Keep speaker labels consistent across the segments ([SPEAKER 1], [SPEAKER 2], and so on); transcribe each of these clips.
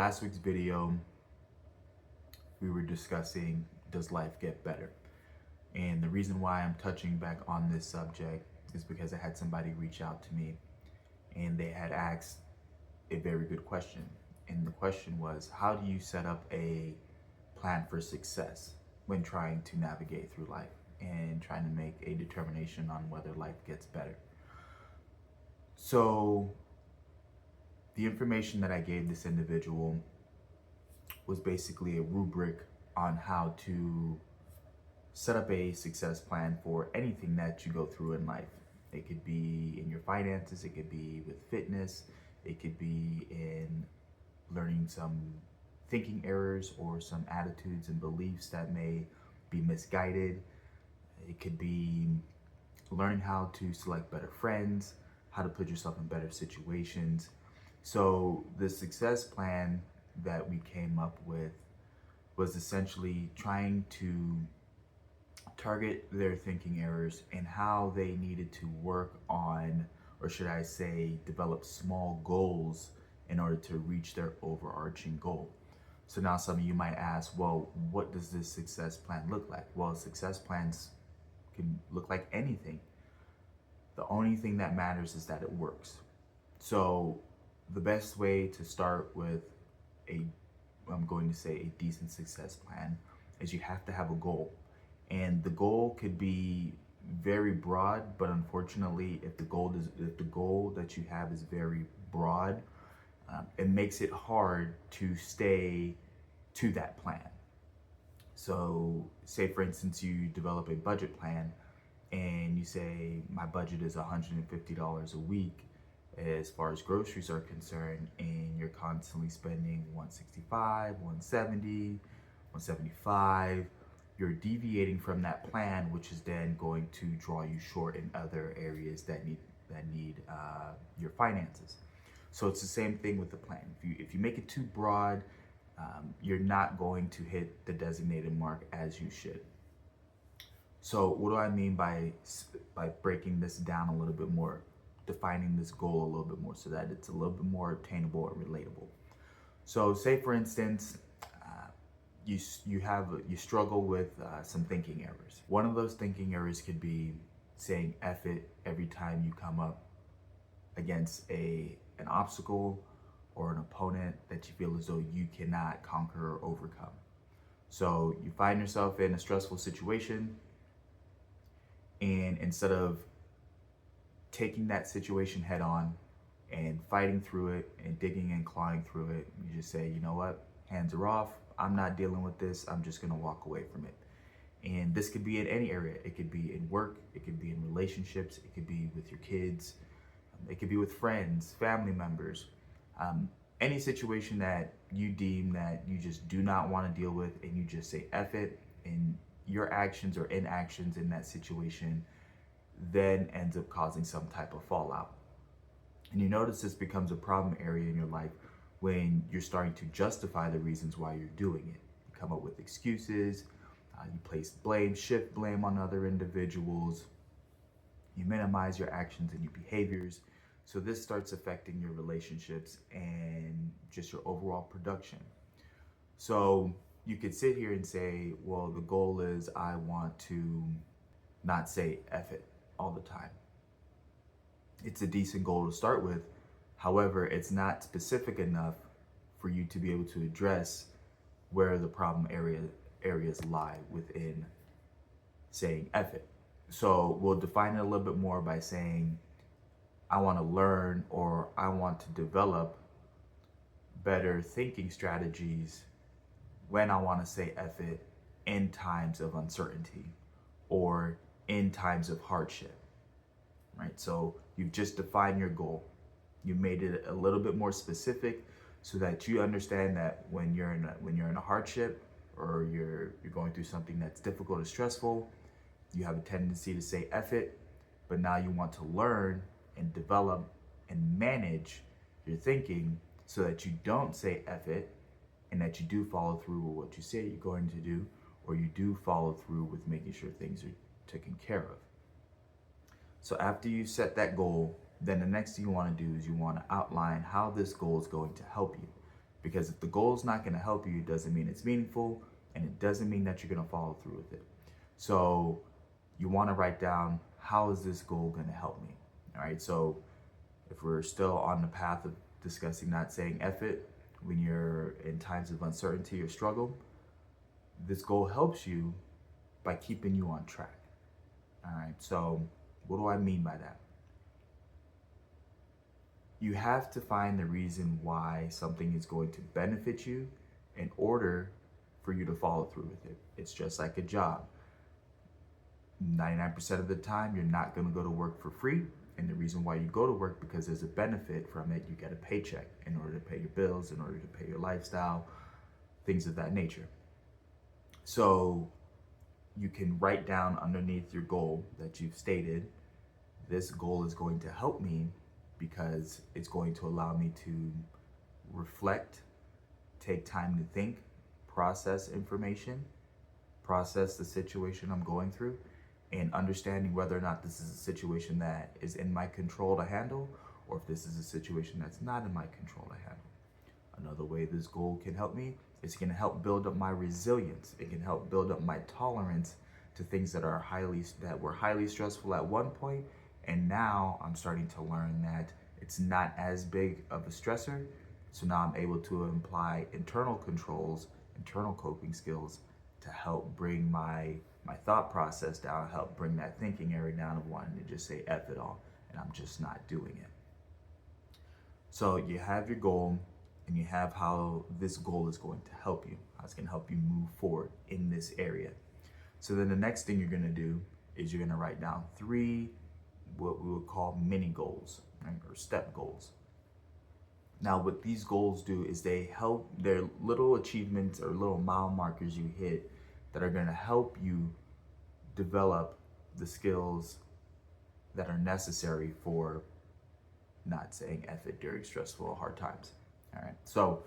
[SPEAKER 1] last week's video, we were discussing, does life get better? And the reason why I'm touching back on this subject is because I had somebody reach out to me and they had asked a very good question. And the question was, how do you set up a plan for success when trying to navigate through life and trying to make a determination on whether life gets better? So the information that I gave this individual was basically a rubric on how to set up a success plan for anything that you go through in life. It could be in your finances, it could be with fitness, it could be in learning some thinking errors or some attitudes and beliefs that may be misguided. It could be learning how to select better friends, how to put yourself in better situations. So the success plan that we came up with was essentially trying to target their thinking errors and how they needed to work on, or should I say, develop small goals in order to reach their overarching goal. So now some of you might ask, well, what does this success plan look like? Well, success plans can look like anything. The only thing that matters is that it works. So the best way to start with I'm going to say a decent success plan is you have to have a goal. And the goal could be very broad, but unfortunately, if the goal that you have is very broad, it makes it hard to stay to that plan. So say for instance, you develop a budget plan and you say, my budget is $150 a week as far as groceries are concerned, and you're constantly spending 165, 170, 175, you're deviating from that plan, which is then going to draw you short in other areas that need your finances. So it's the same thing with the plan. If you make it too broad, you're not going to hit the designated mark as you should. So what do I mean by breaking this down a little bit more, defining this goal a little bit more so that it's a little bit more attainable and relatable? So say for instance, you struggle with some thinking errors. One of those thinking errors could be saying F it every time you come up against an obstacle or an opponent that you feel as though you cannot conquer or overcome. So you find yourself in a stressful situation, and instead of taking that situation head on and fighting through it and digging and clawing through it, you just say, you know what, hands are off, I'm not dealing with this, I'm just gonna walk away from it. And this could be in any area. It could be in work, it could be in relationships, it could be with your kids, it could be with friends, family members, any situation that you deem that you just do not want to deal with, and you just say F it, and your actions or inactions in that situation then ends up causing some type of fallout. And you notice this becomes a problem area in your life when you're starting to justify the reasons why you're doing it. You come up with excuses, you place blame, shift blame on other individuals, you minimize your actions and your behaviors. So this starts affecting your relationships and just your overall production. So you could sit here and say, well, the goal is I want to not say F it all the time. It's a decent goal to start with. However, it's not specific enough for you to be able to address where the problem areas lie within saying F it. So we'll define it a little bit more by saying, I want to learn or I want to develop better thinking strategies when I want to say F it in times of uncertainty or in times of hardship, right? So you've just defined your goal. You made it a little bit more specific so that you understand that when you're in a hardship or you're going through something that's difficult or stressful, you have a tendency to say F it, but now you want to learn and develop and manage your thinking so that you don't say F it, and that you do follow through with what you say you're going to do, or you do follow through with making sure things are taken care of. So after you set that goal, then the next thing you want to do is you want to outline how this goal is going to help you. Because if the goal is not going to help you, it doesn't mean it's meaningful, and it doesn't mean that you're going to follow through with it. So you want to write down, how is this goal going to help me? All right. So if we're still on the path of discussing not saying F it when you're in times of uncertainty or struggle, this goal helps you by keeping you on track. All right. So what do I mean by that? You have to find the reason why something is going to benefit you in order for you to follow through with it. It's just like a job. 99% of the time, you're not going to go to work for free. And the reason why you go to work, because there's a benefit from it. You get a paycheck in order to pay your bills, in order to pay your lifestyle, things of that nature. So you can write down underneath your goal that you've stated, this goal is going to help me because it's going to allow me to reflect, take time to think, process information, process the situation I'm going through, and understanding whether or not this is a situation that is in my control to handle, or if this is a situation that's not in my control to handle. Another way this goal can help me is it can help build up my resilience. It can help build up my tolerance to things that were highly stressful at one point, and now I'm starting to learn that it's not as big of a stressor. So now I'm able to apply internal controls, internal coping skills to help bring my thought process down, help bring that thinking area down of wanting to just say F it all, and I'm just not doing it. So you have your goal, and you have how this goal is going to help you, how it's going to help you move forward in this area. So then the next thing you're going to do is you're going to write down 3 what we would call mini goals, right, or step goals. Now what these goals do is they're little achievements or little mile markers you hit that are going to help you develop the skills that are necessary for not saying F it during stressful or hard times. All right. So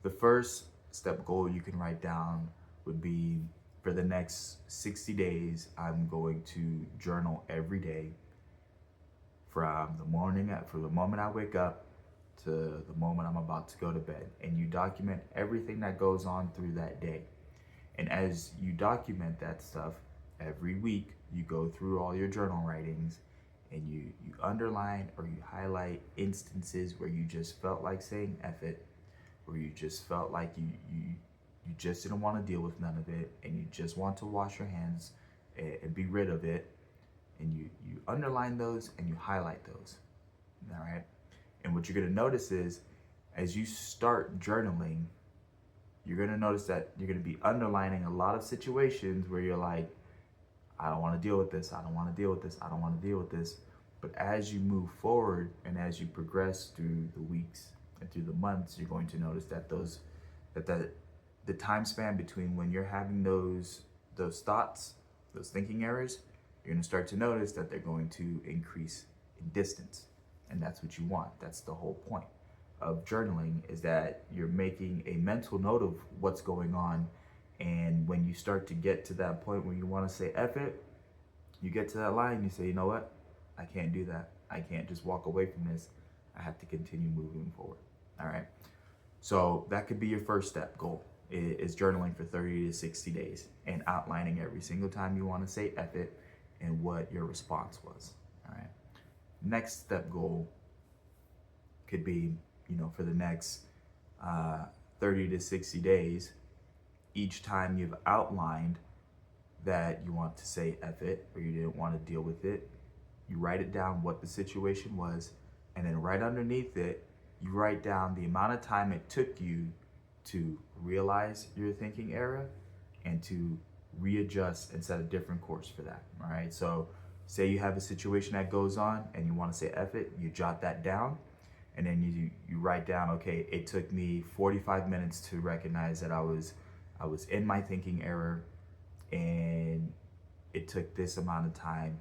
[SPEAKER 1] the first step goal you can write down would be, for the next 60 days, I'm going to journal every day from the moment I wake up to the moment I'm about to go to bed. And you document everything that goes on through that day. And as you document that stuff, every week you go through all your journal writings and you underline or you highlight instances where you just felt like saying F it, where you just felt like you just didn't want to deal with none of it, and you just want to wash your hands and be rid of it. And you underline those and you highlight those. All right. And what you're going to notice is, as you start journaling, you're going to notice that you're going to be underlining a lot of situations where you're like, I don't want to deal with this. I don't want to deal with this. I don't want to deal with this. But as you move forward and as you progress through the weeks and through the months, you're going to notice that the time span between when you're having those thoughts, those thinking errors, you're going to start to notice that they're going to increase in distance. And that's what you want. That's the whole point of journaling, is that you're making a mental note of what's going on. And when you start to get to that point where you want to say F it, you get to that line, you say, you know what? I can't do that. I can't just walk away from this. I have to continue moving forward. All right. So that could be your first step goal, is journaling for 30 to 60 days and outlining every single time you want to say F it and what your response was. All right. Next step goal could be, for the next 30 to 60 days, each time you've outlined that you want to say F it or you didn't want to deal with it, you write it down what the situation was, and then right underneath it, you write down the amount of time it took you to realize your thinking error and to readjust and set a different course for that. All right. So say you have a situation that goes on and you want to say F it, you jot that down, and then you write down, okay, it took me 45 minutes to recognize that I was in my thinking error, and it took this amount of time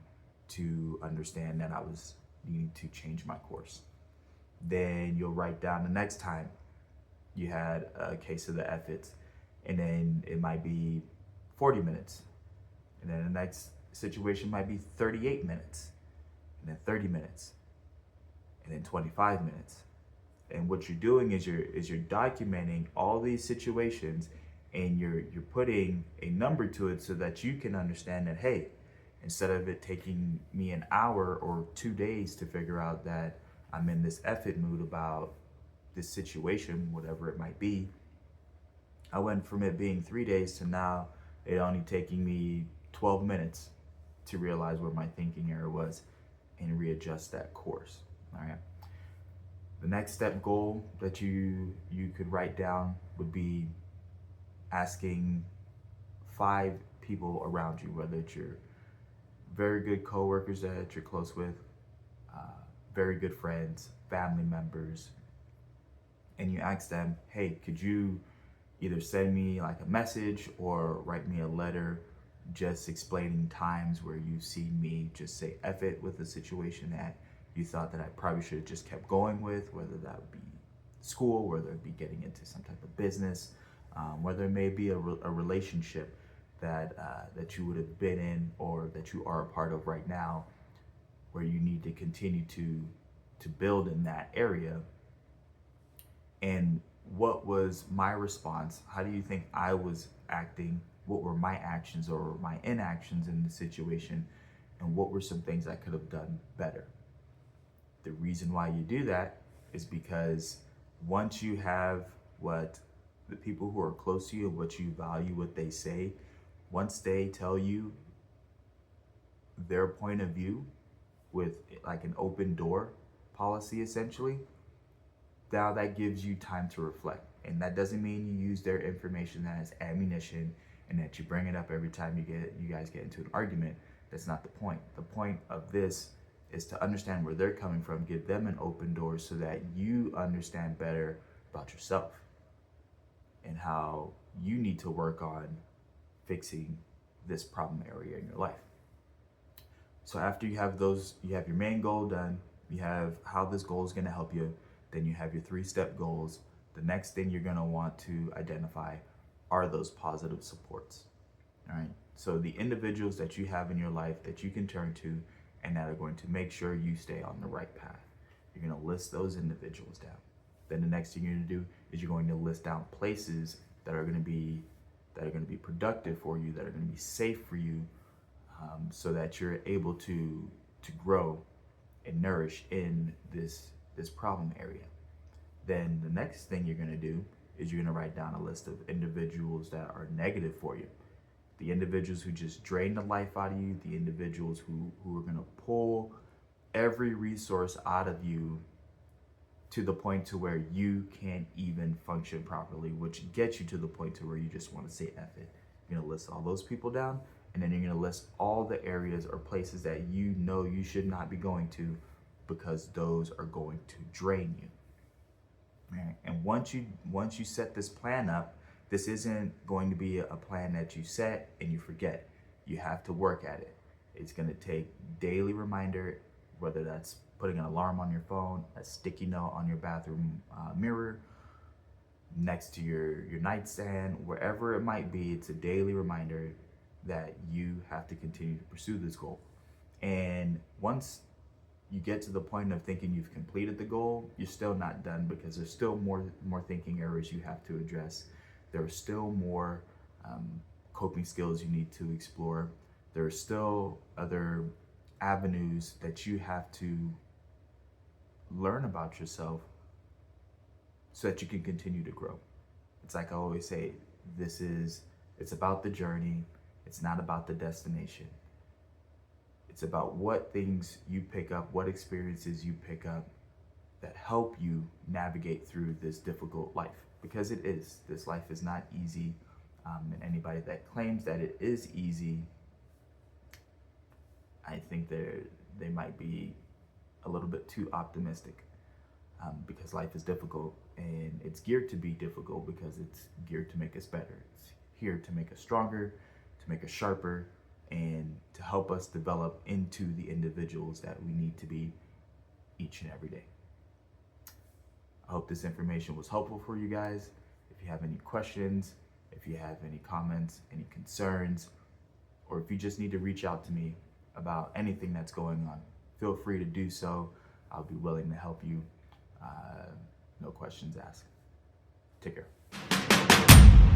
[SPEAKER 1] to understand that I was needing to change my course. Then you'll write down the next time you had a case of the F it's, and then it might be 40 minutes. And then the next situation might be 38 minutes, and then 30 minutes, and then 25 minutes. And what you're doing is you're documenting all these situations, and you're putting a number to it so that you can understand that, hey, instead of it taking me an hour or 2 days to figure out that I'm in this effort mood about this situation, whatever it might be, I went from it being 3 days to now it only taking me 12 minutes to realize where my thinking error was and readjust that course. All right. The next step goal that you could write down would be asking 5 people around you, whether it's your very good coworkers that you're close with, very good friends, family members, and you ask them, hey, could you either send me like a message or write me a letter just explaining times where you've seen me just say F it with a situation that you thought that I probably should have just kept going with, whether that would be school, whether it be getting into some type of business, whether it may be a relationship that you would have been in or that you are a part of right now, where you need to continue to build in that area. And what was my response? How do you think I was acting? What were my actions or my inactions in the situation? And what were some things I could have done better? The reason why you do that is because once you have what the people who are close to you, what you value, what they say, once they tell you their point of view with like an open door policy, essentially, now that gives you time to reflect. And that doesn't mean you use their information as ammunition and that you bring it up every time you guys get into an argument. That's not the point. The point of this is to understand where they're coming from, give them an open door so that you understand better about yourself and how you need to work on fixing this problem area in your life. So after you have your main goal done, you have how this goal is going to help you, then you have your 3-step goals. The next thing you're going to want to identify are those positive supports. All right. So the individuals that you have in your life that you can turn to and that are going to make sure you stay on the right path. You're going to list those individuals down. Then the next thing you're going to do is you're going to list down places that are going to be productive for you, that are going to be safe for you, so that you're able to grow and nourish in this problem area. Then the next thing you're going to do is you're going to write down a list of individuals that are negative for you. The individuals who just drain the life out of you, the individuals who are going to pull every resource out of you to the point to where you can't even function properly, which gets you to the point to where you just want to say F it. You're going to list all those people down, and then you're going to list all the areas or places that you know you should not be going to because those are going to drain you. Right? And once you set this plan up, this isn't going to be a plan that you set and you forget. You have to work at it. It's going to take daily reminder, whether that's putting an alarm on your phone, a sticky note on your bathroom mirror, next to your nightstand, wherever it might be. It's a daily reminder that you have to continue to pursue this goal. And once you get to the point of thinking you've completed the goal, you're still not done, because there's still more thinking errors you have to address. There are still more coping skills you need to explore. There are still other avenues that you have to learn about yourself so that you can continue to grow. It's like I always say, it's about the journey. It's not about the destination. It's about what things you pick up, what experiences you pick up that help you navigate through this difficult life. Because this life is not easy. And anybody that claims that it is easy, I think they might be a little bit too optimistic, because life is difficult, and it's geared to be difficult because it's geared to make us better. It's here to make us stronger, to make us sharper, and to help us develop into the individuals that we need to be each and every day. I hope this information was helpful for you guys. If you have any questions, if you have any comments, any concerns, or if you just need to reach out to me about anything that's going on, feel free to do so. I'll be willing to help you, questions asked. Take care.